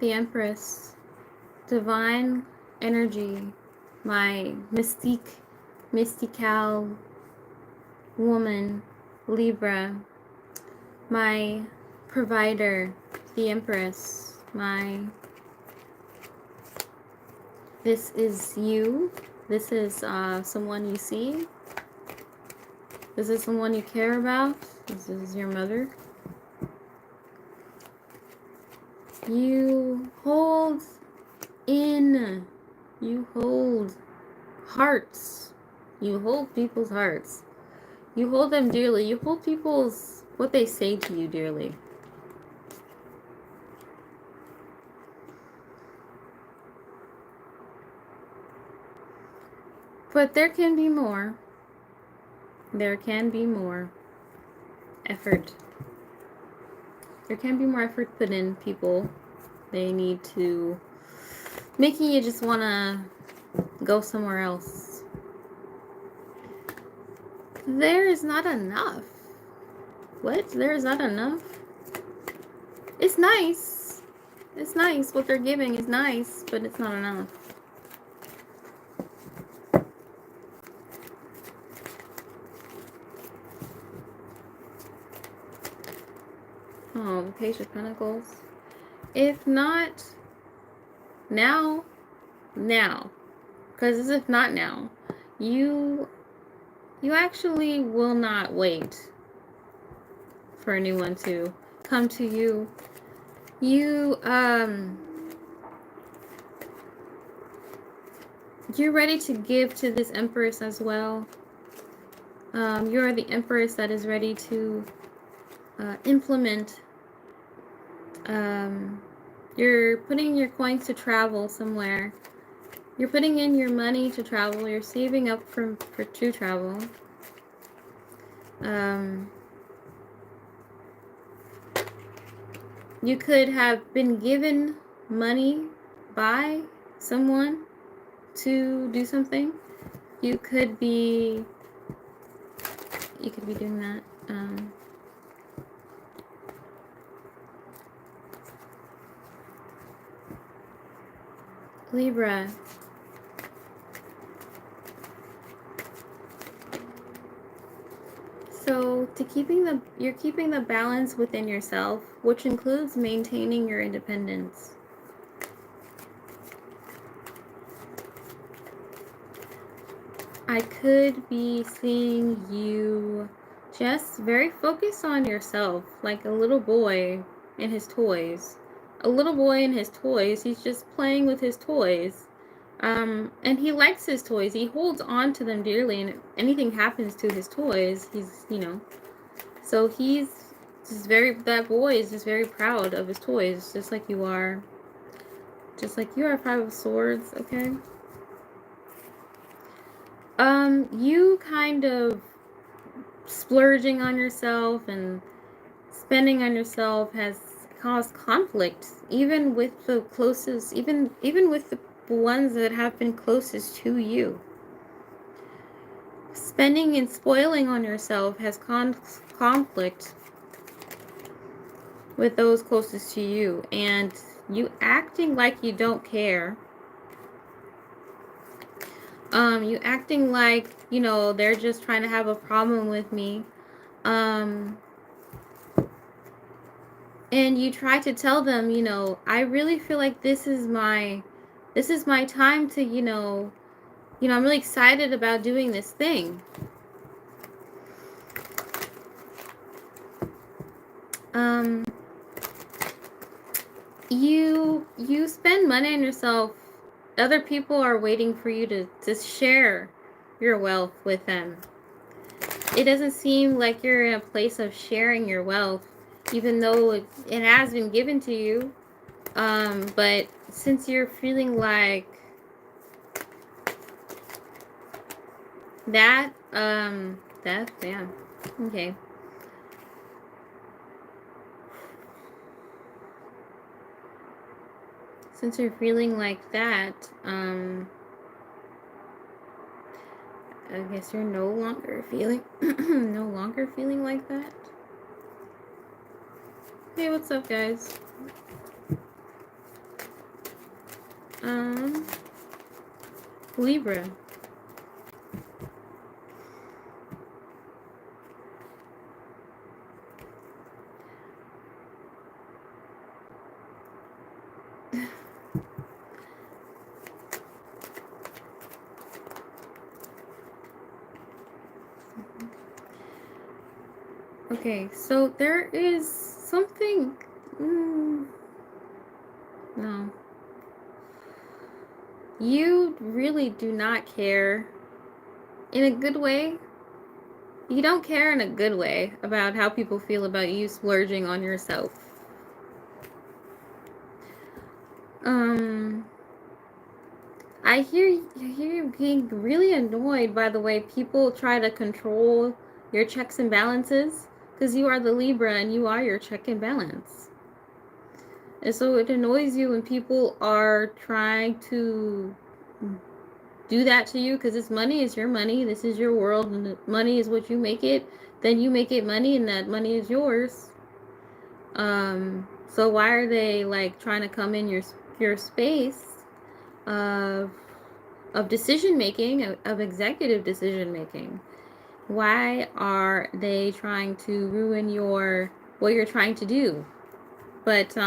the Empress, divine energy, my mystical woman, Libra, my provider, the Empress, this is you, this is someone you see, this is someone you care about, this is your mother. You hold hearts, you hold people's hearts, you hold them dearly, you hold what they say to you dearly. But there can be more. There can be more effort. There can be more effort put in, people. They need to, making you just want to go somewhere else. There is not enough. What? There is not enough? It's nice. It's nice. What they're giving is nice, but it's not enough. Oh, the Page of Pentacles. If not now, because as if not now, you actually will not wait for anyone to come to you. You're ready to give to this Empress as well. You're the Empress that is ready to implement. You're putting your coins to travel somewhere. You're putting in your money to travel. You're saving up to travel. You could have been given money by someone to do something. You could be doing that. Libra. So you're keeping the balance within yourself, which includes maintaining your independence. I could be seeing you just very focused on yourself, like a little boy and his toys. A little boy and his toys, he's just playing with his toys. And he likes his toys. He holds on to them dearly, and if anything happens to his toys, he's, so he's just that boy is just very proud of his toys, just like you are. Just like you are. Five of Swords, okay? You kind of splurging on yourself and spending on yourself has caused conflict, even with the closest, even with the ones that have been closest to you. Spending and spoiling on yourself has conflict with those closest to you, and you acting like you don't care. You acting like, they're just trying to have a problem with me. And you try to tell them, I really feel like this is my time to, I'm really excited about doing this thing. You spend money on yourself. Other people are waiting for you to share your wealth with them. It doesn't seem like you're in a place of sharing your wealth, even though it has been given to you. But since you're feeling like that, yeah, okay. Since you're feeling like that, I guess you're no longer feeling like that. Hey, what's up, guys? Libra. Okay, so there is something. No. You really do not care in a good way. You don't care in a good way about how people feel about you splurging on yourself. I hear you being really annoyed by the way people try to control your checks and balances, because you are the Libra and you are your check and balance. And so it annoys you when people are trying to do that to you, because this money is your money. This is your world, and money is what you make it. Then you make it money, and that money is yours. So why are they like trying to come in your space of decision making, of executive decision making? Why are they trying to ruin what you're trying to do? But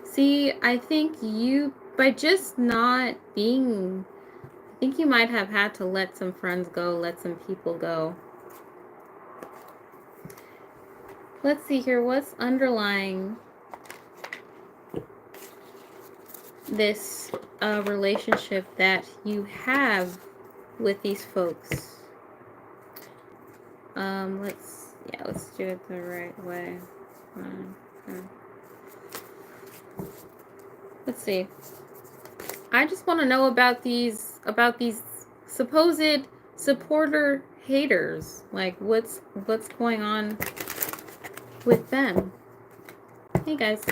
see, I think you, by just not being, I think you might have had to let some friends go, let some people go. Let's see here, what's underlying this relationship that you have with these folks? Let's do it the right way. Let's see. I just want to know about these supposed supporter haters. Like, what's going on with them? Hey guys.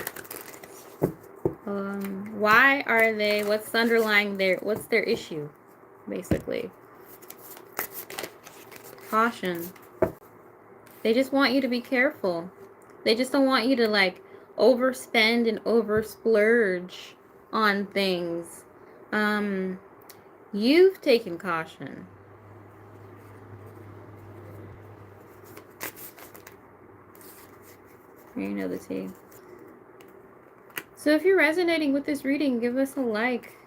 Why are they? What's underlying what's their issue, basically? Caution. They just want you to be careful. They just don't want you to like overspend and oversplurge on things. You've taken caution. You know the tea. So if you're resonating with this reading, give us a like.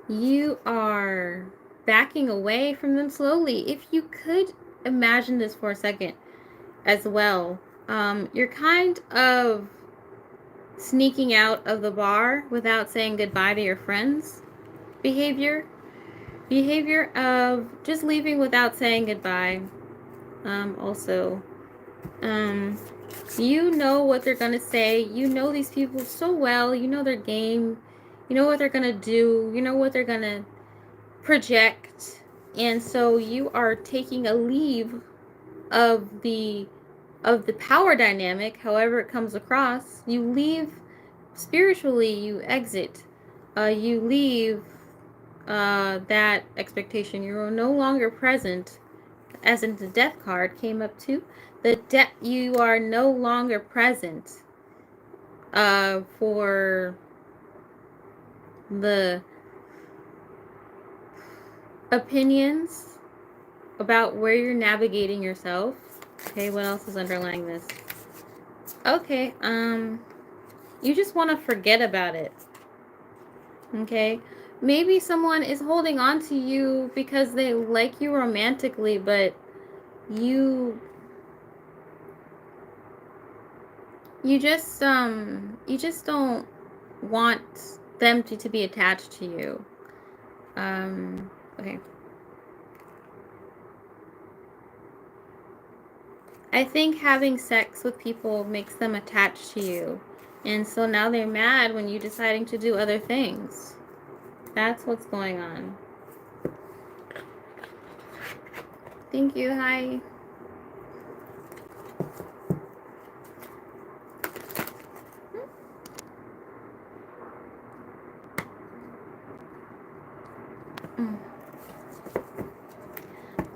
You are backing away from them slowly. If you could imagine this for a second as well, you're kind of sneaking out of the bar without saying goodbye to your friends. Behavior of just leaving without saying goodbye. Also, you know what they're gonna say. You know these people so well. You know their game. You know what they're gonna do. You know what they're gonna project. And so you are taking a leave of the power dynamic, however it comes across. You leave spiritually. You exit. You leave that expectation. You're no longer present, as in the death card came up too. You are no longer present for the opinions about where you're navigating yourself. Okay, what else is underlying this? Okay, you just want to forget about it. Okay, maybe someone is holding on to you because they like you romantically, but you just don't want them to be attached to you. Okay. I think having sex with people makes them attached to you. And so now they're mad when you're deciding to do other things. That's what's going on. Thank you. Hi.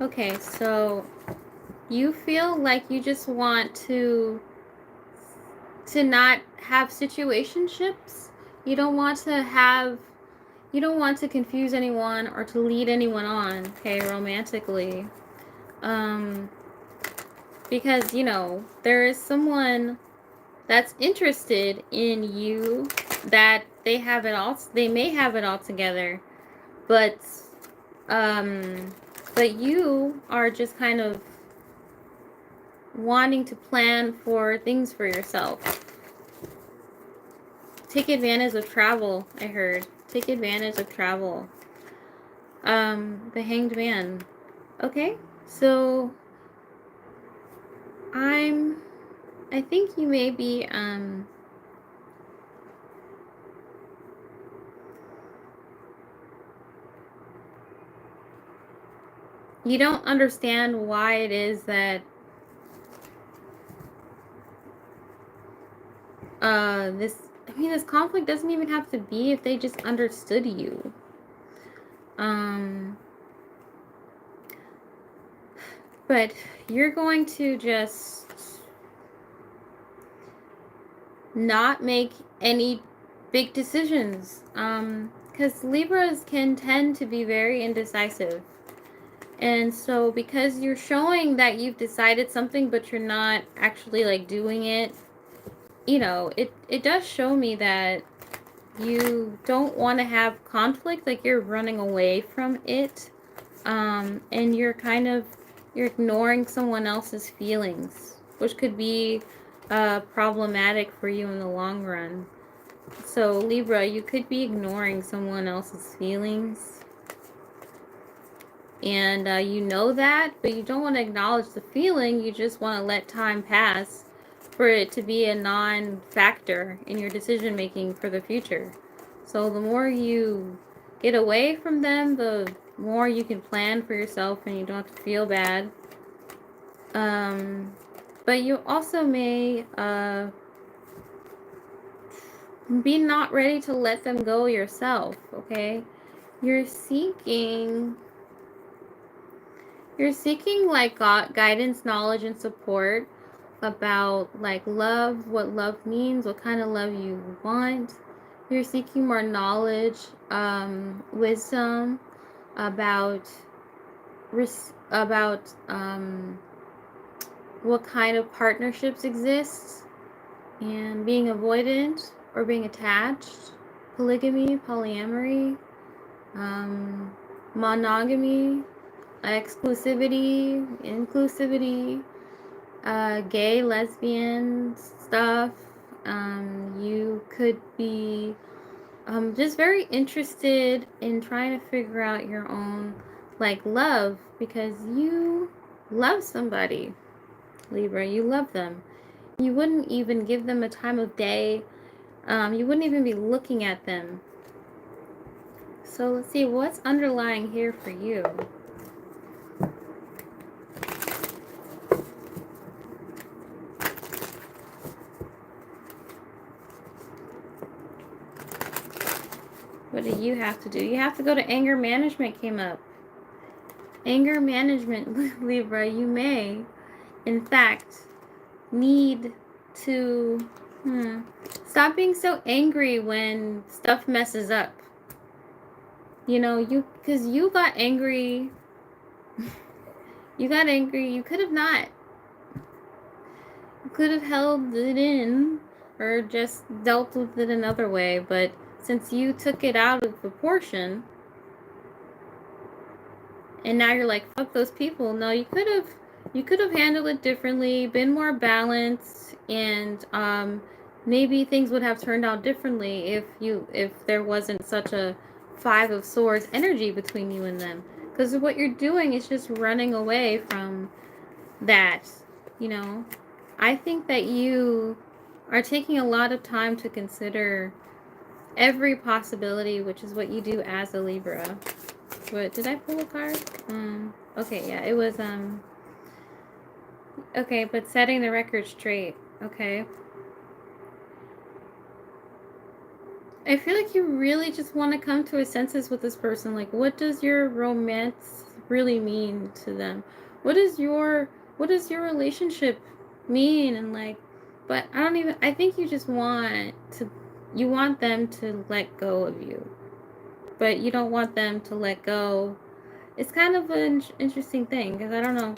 Okay, so you feel like you just want to to not have situationships. You don't want to have, you don't want to confuse anyone or to lead anyone on, okay, romantically. Because, you know, there is someone that's interested in you, that they have it all, they may have it all together, but you are just kind of wanting to plan for things for yourself. Take advantage of travel, I heard. Take advantage of travel. The Hanged Man. Okay, so I think you may be, you don't understand why it is that this conflict doesn't even have to be if they just understood you. But you're going to just not make any big decisions. Because Libras can tend to be very indecisive. And so because you're showing that you've decided something, but you're not actually like doing it, you know, it does show me that you don't want to have conflict, like you're running away from it. And you're ignoring someone else's feelings, which could be problematic for you in the long run. So Libra, you could be ignoring someone else's feelings, and you know that, but you don't want to acknowledge the feeling. You just want to let time pass for it to be a non-factor in your decision making for the future. So the more you get away from them, the more you can plan for yourself and you don't have to feel bad. But you also may be not ready to let them go yourself, okay? You're seeking like guidance, knowledge, and support about like love, what love means, what kind of love you want. You're seeking more knowledge, wisdom about what kind of partnerships exist, and being avoidant or being attached, polygamy, polyamory, monogamy, exclusivity, inclusivity, gay, lesbian stuff. You could be just very interested in trying to figure out your own like love, because you love somebody, Libra. You love them. You wouldn't even give them a time of day. You wouldn't even be looking at them. So let's see what's underlying here for you. What do you have to do? You have to go to anger management. Came up. Anger management, Libra. You may, in fact, need to stop being so angry when stuff messes up. You know, because you got angry. You got angry. You could have not. You could have held it in or just dealt with it another way, but since you took it out of proportion, and now you're like, fuck those people. No, you could have handled it differently, been more balanced, and maybe things would have turned out differently if there wasn't such a Five of Swords energy between you and them. Because what you're doing is just running away from that, you know. I think that you are taking a lot of time to consider every possibility, which is what you do as a Libra. What, did I pull a card? Okay, yeah, it was, okay, but setting the record straight, okay. I feel like you really just want to come to a senses with this person. Like, what does your romance really mean to them? What does your relationship mean? And like, But I think you just you want them to let go of you. But you don't want them to let go. It's kind of an interesting thing, because I don't know.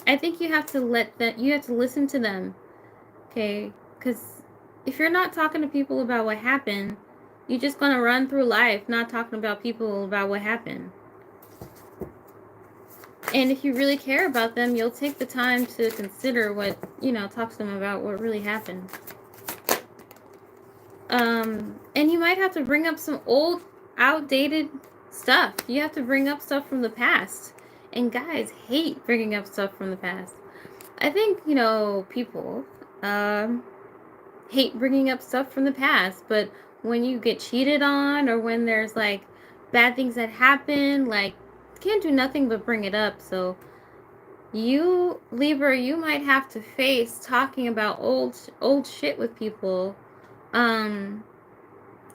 I think you have to listen to them, okay? Because if you're not talking to people about what happened, you're just going to run through life not talking about people about what happened. And if you really care about them, you'll take the time to consider what, talk to them about what really happened. And you might have to bring up some old, outdated stuff. You have to bring up stuff from the past. And guys hate bringing up stuff from the past. I think, people hate bringing up stuff from the past. But when you get cheated on, or when there's, like, bad things that happen, like, can't do nothing but bring it up. So you, Libra, you might have to face talking about old shit with people. And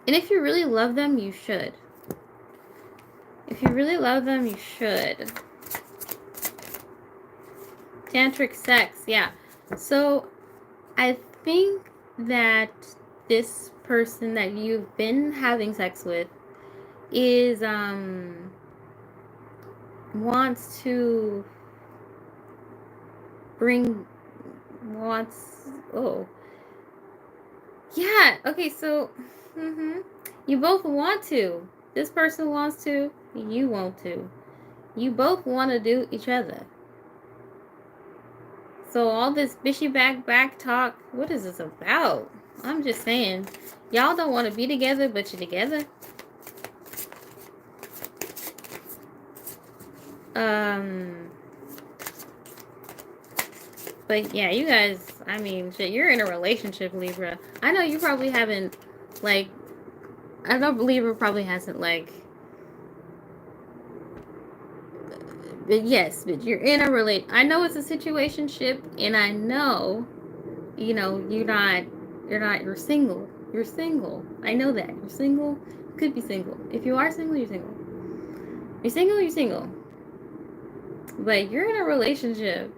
if you really love them, you should. If you really love them, you should. Tantric sex, yeah. So I think that this person that you've been having sex with is wants to yeah, okay, so you both want to. This person wants to, you want to. You both want to do each other. So all this bishy back talk, what is this about? I'm just saying, y'all don't want to be together, but you're together. But yeah, you guys, I mean, shit, you're in a relationship, Libra. I know you probably haven't, like, I know Libra probably hasn't, like, but yes, but you're in a I know it's a situationship, and I know, you're single. You're single. I know that. You're single. Could be single. If you are single, you're single. You're single, you're single. But you're in a relationship.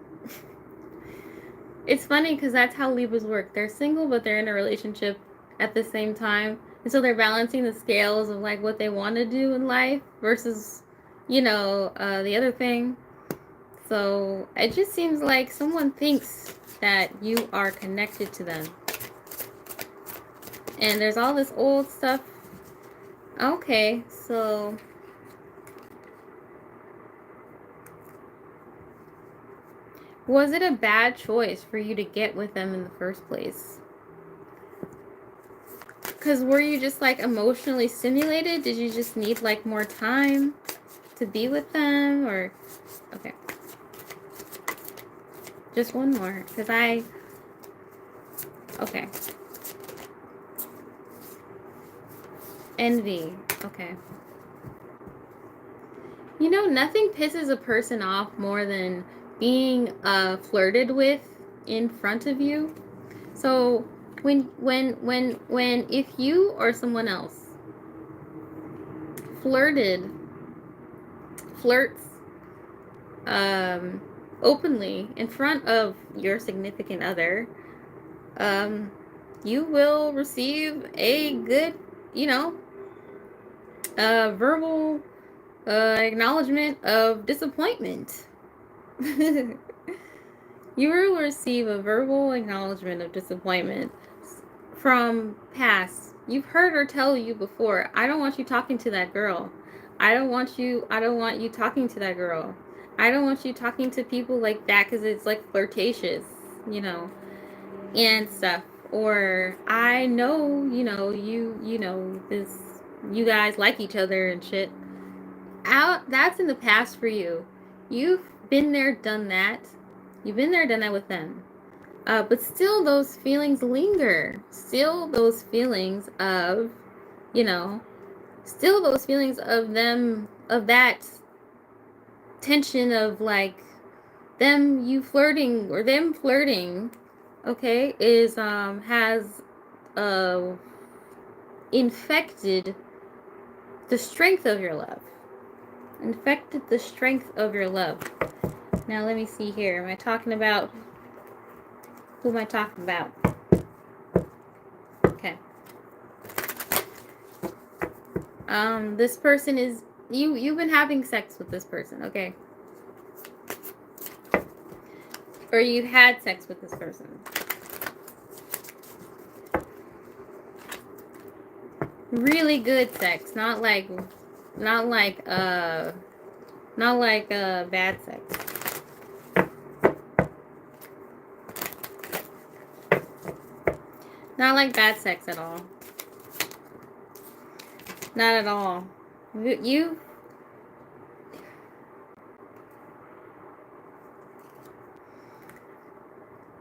It's funny because that's how Libras work. They're single, but they're in a relationship at the same time. And so they're balancing the scales of, like, what they want to do in life versus, the other thing. So it just seems like someone thinks that you are connected to them. And there's all this old stuff. Okay, so was it a bad choice for you to get with them in the first place? Because were you just, like, emotionally stimulated? Did you just need, like, more time to be with them? Or, okay. Just one more, because okay. Envy, okay. Nothing pisses a person off more than being flirted with in front of you. So when if you or someone else flirts openly in front of your significant other, you will receive a good, verbal acknowledgement of disappointment. You will receive a verbal acknowledgement of disappointment from past. You've heard her tell you before, I don't want you talking to that girl. I don't want you talking to that girl. I don't want you talking to people like that because it's, like, flirtatious, and stuff. Or I know, you guys like each other and shit. That's in the past for you. You've been there, done that. You've been there, done that with them. But still those feelings linger. Still those feelings of, still those feelings of them, of that tension of, like, them flirting, okay, is, has, infected the strength of your love. Infected the strength of your love. Now let me see here. Am I talking about Who am I talking about? Okay. This person is you've been having sex with this person, okay? Or you've had sex with this person. Really good sex, not like bad sex. Not like bad sex at all. Not at all. You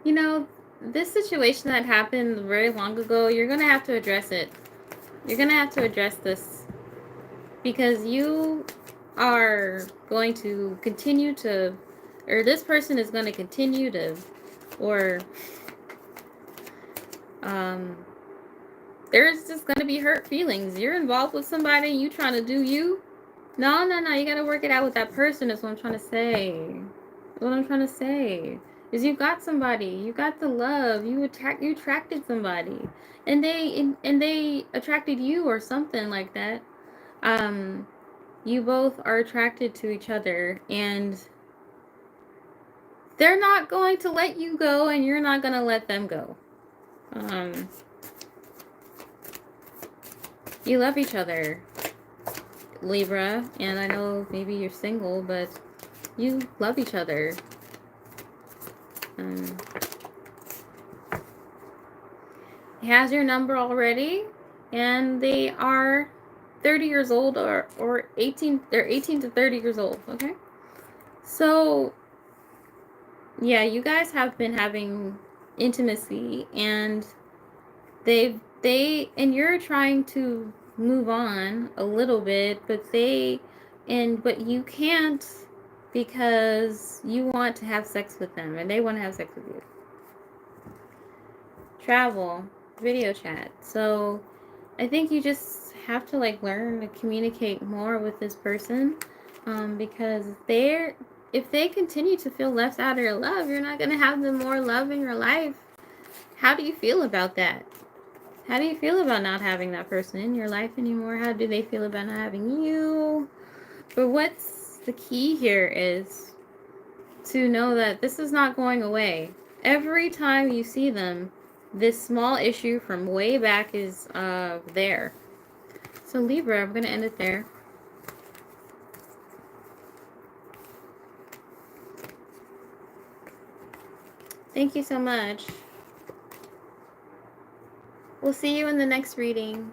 know, this situation that happened very long ago, you're going to have to address it. You're going to have to address this. Because you are going to continue to, or this person is going to continue to, or there's just going to be hurt feelings. You're involved with somebody, you trying to do you. No, you got to work it out with that person is what I'm trying to say. What I'm trying to say is you got somebody, you got the love, you attracted somebody, and they attracted you or something like that. You both are attracted to each other, and they're not going to let you go, and you're not going to let them go. You love each other, Libra, and I know maybe you're single, but you love each other. He has your number already, and they are 30 years old or 18. They're 18 to 30 years old, okay? So, yeah, you guys have been having intimacy, and and you're trying to move on a little bit, but you can't because you want to have sex with them, and they want to have sex with you. Travel, video chat. So I think you just have to learn to communicate more with this person, because if they continue to feel left out of your love, you're not going to have them more love in your life. How do you feel about that? How do you feel about not having that person in your life anymore? How do they feel about not having you? But what's the key here is to know that this is not going away. Every time you see them, this small issue from way back is there. So Libra, I'm going to end it there. Thank you so much. We'll see you in the next reading.